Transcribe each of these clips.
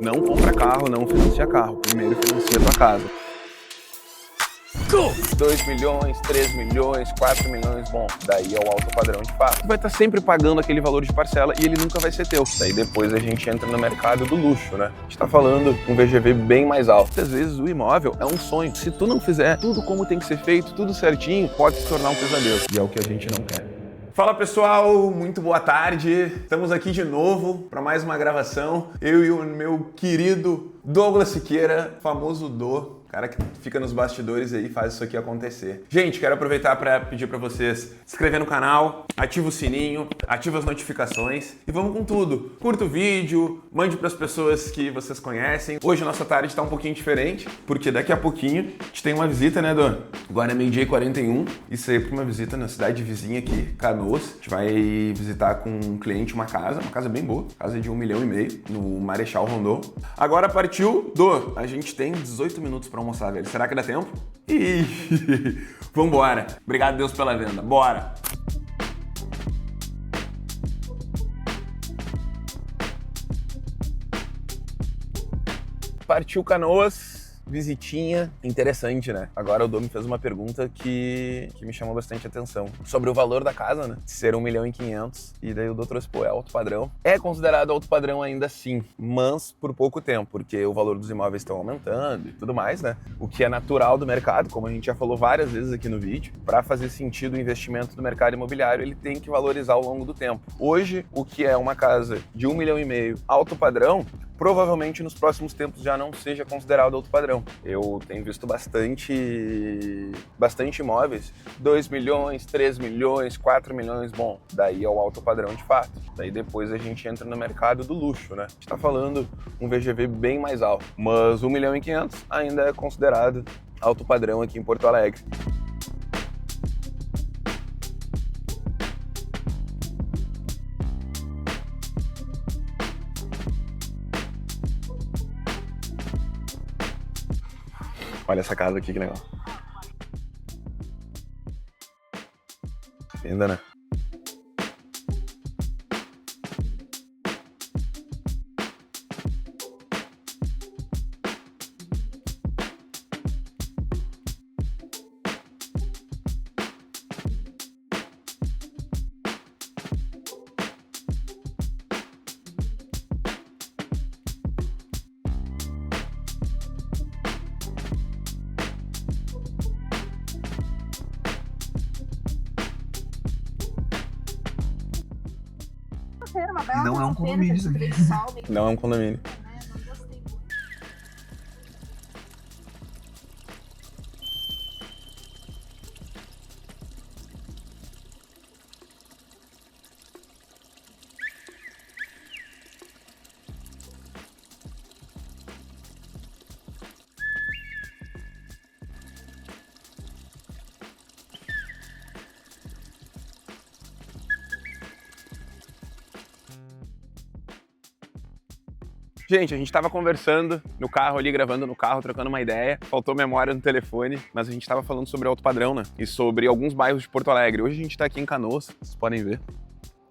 Não compra carro, não financia carro. Primeiro financia tua casa. 2 milhões, 3 milhões, 4 milhões, bom, daí é o alto padrão de fato. Tu vai estar sempre pagando aquele valor de parcela e ele nunca vai ser teu. Daí depois a gente entra no mercado do luxo, né? A gente tá falando um VGV bem mais alto. Às vezes o imóvel é um sonho. Se tu não fizer tudo como tem que ser feito, tudo certinho, pode se tornar um pesadelo. E é o que a gente não quer. Fala pessoal, muito boa tarde. Estamos aqui de novo para mais uma gravação. Eu e o meu querido Douglas Siqueira, famoso Dô. Cara que fica nos bastidores aí e faz isso aqui acontecer. Gente, quero aproveitar para pedir para vocês se inscrever no canal, ativa o sininho, ativa as notificações e vamos com tudo. Curta o vídeo, mande para as pessoas que vocês conhecem. Hoje a nossa tarde está um pouquinho diferente, porque daqui a pouquinho a gente tem uma visita, né, Dô? Agora é meio-dia e 41 e sair para uma visita na cidade vizinha aqui, Canoas. A gente vai visitar com um cliente uma casa bem boa, casa de 1,5 milhão, no Marechal Rondon. Agora partiu, Dô, a gente tem 18 minutos para almoçar, velho. Será que dá tempo? Ih, vambora. Obrigado, Deus, pela venda. Bora! Partiu Canoas. Visitinha interessante, né? Agora o Dô me fez uma pergunta que me chamou bastante atenção. Sobre o valor da casa, né? Ser 1,5 milhão. E daí o Dô trouxe, pô, é alto padrão. É considerado alto padrão ainda sim, mas por pouco tempo, porque o valor dos imóveis estão aumentando e tudo mais, né? O que é natural do mercado, como a gente já falou várias vezes aqui no vídeo, para fazer sentido o investimento do mercado imobiliário, ele tem que valorizar ao longo do tempo. Hoje, o que é uma casa de 1,5 milhão alto padrão, provavelmente nos próximos tempos já não seja considerado alto padrão. Eu tenho visto bastante imóveis, 2 milhões, 3 milhões, 4 milhões, bom, daí é o alto padrão de fato. Daí depois a gente entra no mercado do luxo, né? A gente tá falando um VGV bem mais alto, mas 1,5 milhão ainda é considerado alto padrão aqui em Porto Alegre. Olha essa casa aqui, que legal. Linda, né? Não é um condomínio isso aqui. Não é um condomínio. Gente, a gente tava conversando no carro ali, gravando no carro, trocando uma ideia. Faltou memória no telefone, mas a gente tava falando sobre alto padrão, né? E sobre alguns bairros de Porto Alegre. Hoje a gente tá aqui em Canoas, vocês podem ver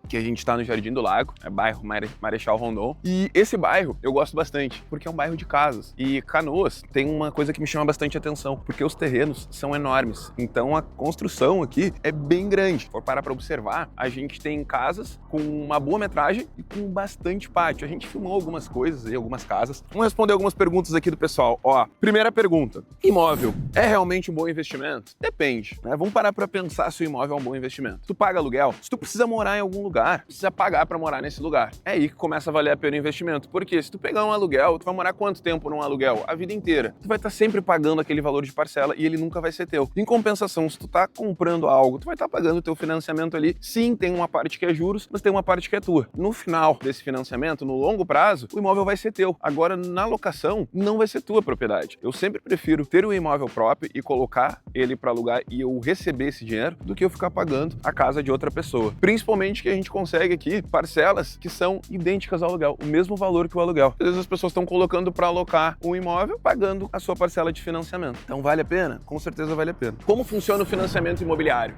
que a gente tá no Jardim do Lago, é bairro Marechal Rondon. E esse bairro eu gosto bastante, porque é um bairro de casas. E Canoas tem uma coisa que me chama bastante atenção, porque os terrenos são enormes. Então a construção aqui é bem grande. Se for parar pra observar, a gente tem casas com uma boa metragem e com bastante pátio. A gente filmou algumas coisas aí, algumas casas. Vamos responder algumas perguntas aqui do pessoal. Ó, primeira pergunta. Imóvel é realmente um bom investimento? Depende, né? Vamos parar pra pensar se o imóvel é um bom investimento. Tu paga aluguel? Se tu precisa morar em algum lugar, precisa pagar para morar nesse lugar. É aí que começa a valer a pena o investimento. Porque se tu pegar um aluguel, tu vai morar quanto tempo num aluguel? A vida inteira. Tu vai estar sempre pagando aquele valor de parcela e ele nunca vai ser teu. Em compensação, se tu tá comprando algo, tu vai estar pagando o teu financiamento ali. Sim, tem uma parte que é juros, mas tem uma parte que é tua. No final desse financiamento, no longo prazo, o imóvel vai ser teu. Agora, na locação, não vai ser tua propriedade. Eu sempre prefiro ter o imóvel próprio e colocar ele para alugar e eu receber esse dinheiro do que eu ficar pagando a casa de outra pessoa. Principalmente que a gente consegue aqui parcelas que são idênticas ao aluguel, o mesmo valor que o aluguel. Às vezes as pessoas estão colocando para alocar um imóvel, pagando a sua parcela de financiamento. Então vale a pena? Com certeza vale a pena. Como funciona o financiamento imobiliário?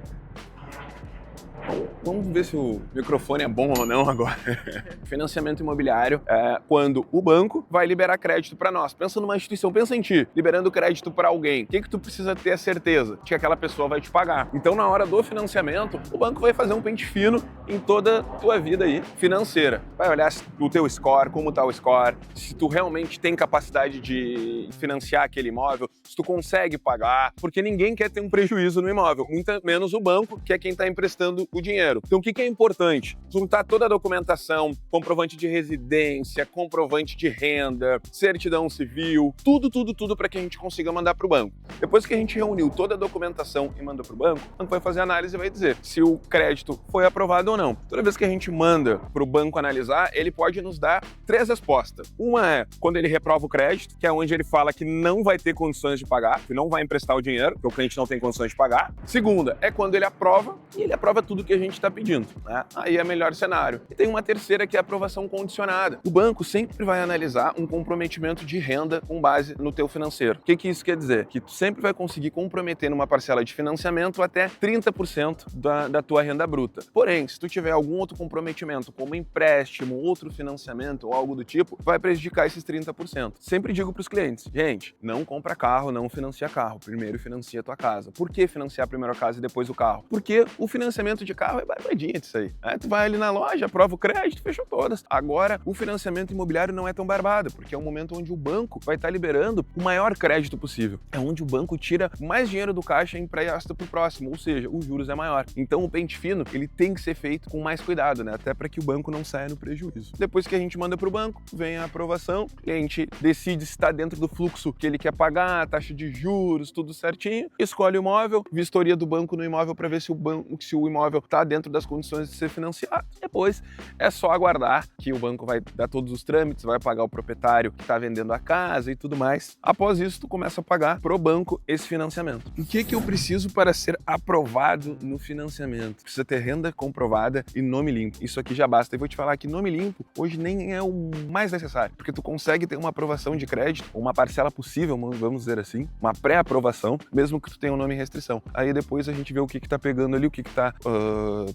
Vamos ver se o microfone é bom ou não agora. Financiamento imobiliário é quando o banco vai liberar crédito para nós. Pensa numa instituição, pensa em ti, liberando crédito para alguém. O que tu precisa ter a certeza? De que aquela pessoa vai te pagar. Então, na hora do financiamento, o banco vai fazer um pente fino em toda a tua vida aí financeira. Vai olhar o teu score, como tá o score, se tu realmente tem capacidade de financiar aquele imóvel, se tu consegue pagar, porque ninguém quer ter um prejuízo no imóvel, muito menos o banco, que é quem está emprestando o dinheiro. Então, o que é importante? Juntar toda a documentação, comprovante de residência, comprovante de renda, certidão civil, tudo para que a gente consiga mandar para o banco. Depois que a gente reuniu toda a documentação e manda para o banco vai fazer a análise e vai dizer se o crédito foi aprovado ou não. Toda vez que a gente manda para o banco analisar, ele pode nos dar 3 respostas. Uma é quando ele reprova o crédito, que é onde ele fala que não vai ter condições de pagar, que não vai emprestar o dinheiro, porque o cliente não tem condições de pagar. Segunda é quando ele aprova, e ele aprova tudo que a gente está pedindo, né? Aí é melhor cenário. E tem uma terceira que é a aprovação condicionada. O banco sempre vai analisar um comprometimento de renda com base no teu financeiro. O que isso quer dizer? Que tu sempre vai conseguir comprometer numa parcela de financiamento até 30% da tua renda bruta. Porém, se tu tiver algum outro comprometimento, como empréstimo, outro financiamento ou algo do tipo, vai prejudicar esses 30%. Sempre digo para os clientes, gente, não compra carro, não financia carro. Primeiro financia a tua casa. Por que financiar primeiro a casa e depois o carro? Porque o financiamento de carro é barbadinha disso aí. Tu vai ali na loja, aprova o crédito, fechou todas. Agora, o financiamento imobiliário não é tão barbado, porque é um momento onde o banco vai estar liberando o maior crédito possível. É onde o banco tira mais dinheiro do caixa e empresta para o próximo, ou seja, os juros é maior. Então, o pente fino, ele tem que ser feito com mais cuidado, né? Até para que o banco não saia no prejuízo. Depois que a gente manda para o banco, vem a aprovação, o cliente decide se está dentro do fluxo que ele quer pagar, a taxa de juros, tudo certinho, escolhe o imóvel, vistoria do banco no imóvel para ver se o imóvel está dentro das condições de ser financiado. Depois é só aguardar que o banco vai dar todos os trâmites, vai pagar o proprietário que está vendendo a casa e tudo mais. Após isso, tu começa a pagar pro banco esse financiamento. O que eu preciso para ser aprovado no financiamento? Precisa ter renda comprovada e nome limpo. Isso aqui já basta. E vou te falar que nome limpo hoje nem é o mais necessário, porque tu consegue ter uma aprovação de crédito, uma parcela possível, vamos dizer assim, uma pré-aprovação, mesmo que tu tenha um nome em restrição. Aí depois a gente vê o que tá pegando ali, o que tá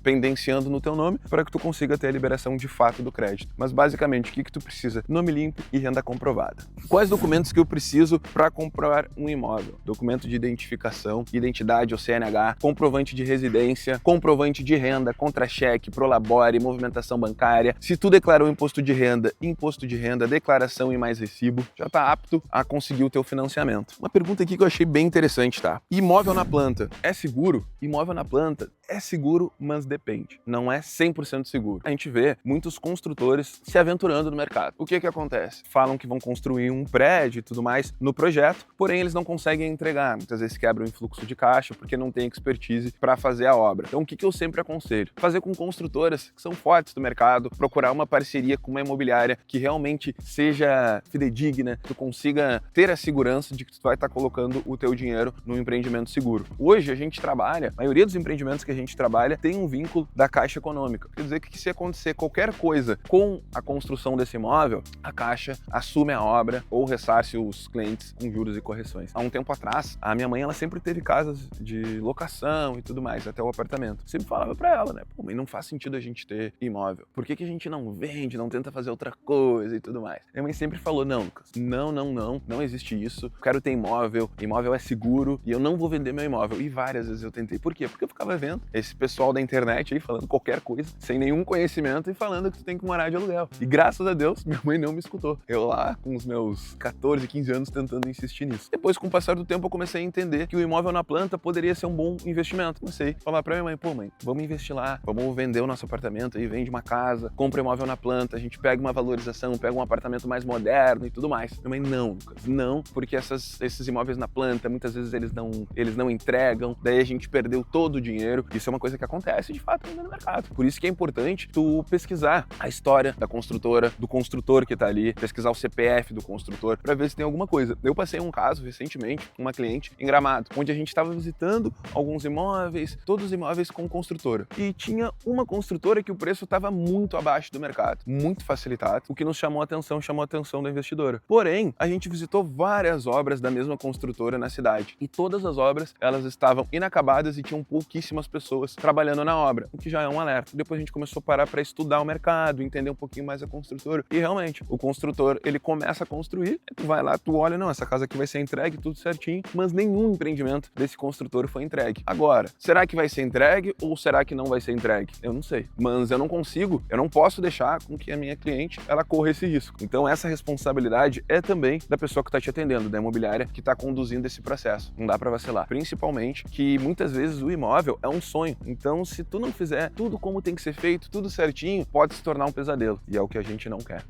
pendenciando no teu nome, para que tu consiga ter a liberação de fato do crédito. Mas basicamente, o que tu precisa? Nome limpo e renda comprovada. Quais documentos que eu preciso para comprar um imóvel? Documento de identificação, identidade ou CNH, comprovante de residência, comprovante de renda, contra-cheque, prolabore, movimentação bancária. Se tu declarou imposto de renda, declaração e mais recibo, já tá apto a conseguir o teu financiamento. Uma pergunta aqui que eu achei bem interessante, tá? Imóvel na planta é seguro? Imóvel na planta é seguro, mas depende. Não é 100% seguro. A gente vê muitos construtores se aventurando no mercado. O que acontece? Falam que vão construir um prédio e tudo mais no projeto, porém eles não conseguem entregar. Muitas vezes quebram em fluxo de caixa porque não tem expertise para fazer a obra. Então o que eu sempre aconselho? Fazer com construtoras que são fortes do mercado, procurar uma parceria com uma imobiliária que realmente seja fidedigna, que tu consiga ter a segurança de que tu vai estar colocando o teu dinheiro num empreendimento seguro. Hoje a gente trabalha, a maioria dos empreendimentos que a gente trabalha tem um vínculo da Caixa Econômica. Quer dizer que se acontecer qualquer coisa com a construção desse imóvel, a Caixa assume a obra ou ressarce os clientes com juros e correções. Há um tempo atrás, a minha mãe ela sempre teve casas de locação e tudo mais, até o apartamento. Sempre falava pra ela, né? Pô, mas não faz sentido a gente ter imóvel. Por que a gente não vende, não tenta fazer outra coisa e tudo mais? Minha mãe sempre falou, não, Lucas, não existe isso. Eu quero ter imóvel é seguro e eu não vou vender meu imóvel. E várias vezes eu tentei. Por quê? Porque eu ficava vendo esse pessoal da internet aí falando qualquer coisa, sem nenhum conhecimento e falando que tu tem que morar de aluguel. E graças a Deus, minha mãe não me escutou. Eu lá, com os meus 14, 15 anos, tentando insistir nisso. Depois, com o passar do tempo, eu comecei a entender que o imóvel na planta poderia ser um bom investimento. Comecei a falar pra minha mãe, pô mãe, vamos investir lá, vamos vender o nosso apartamento aí, vende uma casa, compra imóvel na planta, a gente pega uma valorização, pega um apartamento mais moderno e tudo mais. Minha mãe, não, Lucas, não, porque esses imóveis na planta, muitas vezes eles não entregam, daí a gente perdeu todo o dinheiro. Isso é uma coisa que acontece, de fato, ainda no mercado. Por isso que é importante tu pesquisar a história da construtora, do construtor que tá ali, pesquisar o CPF do construtor, pra ver se tem alguma coisa. Eu passei um caso recentemente, uma cliente em Gramado, onde a gente estava visitando alguns imóveis, todos os imóveis com construtora. E tinha uma construtora que o preço estava muito abaixo do mercado, muito facilitado, o que nos chamou a atenção da investidora. Porém, a gente visitou várias obras da mesma construtora na cidade, e todas as obras, elas estavam inacabadas e tinham pouquíssimas pessoas pessoas trabalhando na obra, o que já é um alerta. Depois a gente começou a parar para estudar o mercado, entender um pouquinho mais a construtora. E realmente, o construtor, ele começa a construir, tu vai lá, tu olha, não, essa casa aqui vai ser entregue, tudo certinho, mas nenhum empreendimento desse construtor foi entregue. Agora, será que vai ser entregue ou será que não vai ser entregue? Eu não sei. Mas eu não posso deixar com que a minha cliente, ela corra esse risco. Então essa responsabilidade é também da pessoa que está te atendendo, da imobiliária que está conduzindo esse processo. Não dá para vacilar. Principalmente que muitas vezes o imóvel é um sonho. Então se tu não fizer tudo como tem que ser feito, tudo certinho, pode se tornar um pesadelo. E é o que a gente não quer.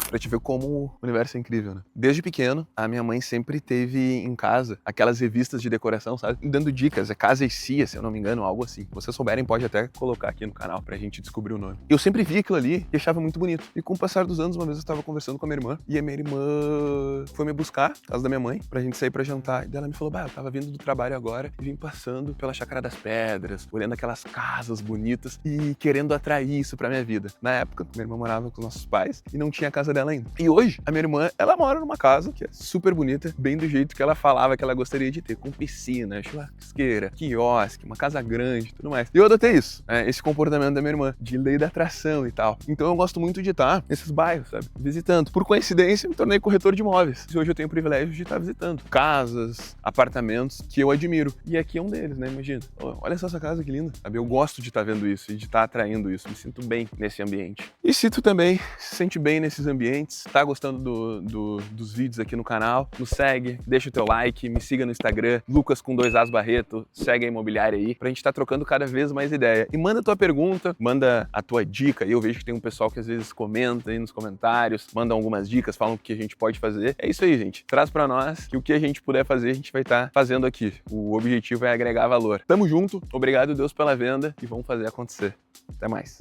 Pra te ver como o universo é incrível, né? Desde pequeno, a minha mãe sempre teve em casa aquelas revistas de decoração, sabe? Dando dicas, é Casa e Cia, se eu não me engano, algo assim. Se vocês souberem, pode até colocar aqui no canal pra gente descobrir o nome. Eu sempre vi aquilo ali e achava muito bonito. E com o passar dos anos, uma vez eu tava conversando com a minha irmã, e a minha irmã foi me buscar, na casa da minha mãe, pra gente sair pra jantar. E daí ela me falou, eu tava vindo do trabalho agora e vim passando pela Chácara das Pedras, olhando aquelas casas bonitas e querendo atrair isso pra minha vida. Na época, minha irmã morava com os nossos pais e não tinha a casa dela ainda. E hoje, a minha irmã, ela mora numa casa que é super bonita, bem do jeito que ela falava que ela gostaria de ter, com piscina, churrasqueira, quiosque, uma casa grande e tudo mais. E eu adotei isso, esse comportamento da minha irmã, de lei da atração e tal. Então eu gosto muito de estar nesses bairros, sabe? Visitando. Por coincidência, me tornei corretor de imóveis. E hoje eu tenho o privilégio de estar visitando casas, apartamentos que eu admiro. E aqui é um deles, né? Imagina. Olha só essa casa que linda. Sabe? Eu gosto de estar vendo isso e de estar atraindo isso. Me sinto bem nesse ambiente. E se tu também se sente bem nesses ambientes, tá gostando dos vídeos aqui no canal, nos segue, deixa o teu like, me siga no Instagram, Lucas com 2 As Barreto, segue a imobiliária aí, pra gente tá trocando cada vez mais ideia. E manda tua pergunta, manda a tua dica, e eu vejo que tem um pessoal que às vezes comenta aí nos comentários, manda algumas dicas, falam o que a gente pode fazer. É isso aí, gente. Traz pra nós que o que a gente puder fazer, a gente vai estar fazendo aqui. O objetivo é agregar valor. Tamo junto, obrigado Deus pela venda e vamos fazer acontecer. Até mais.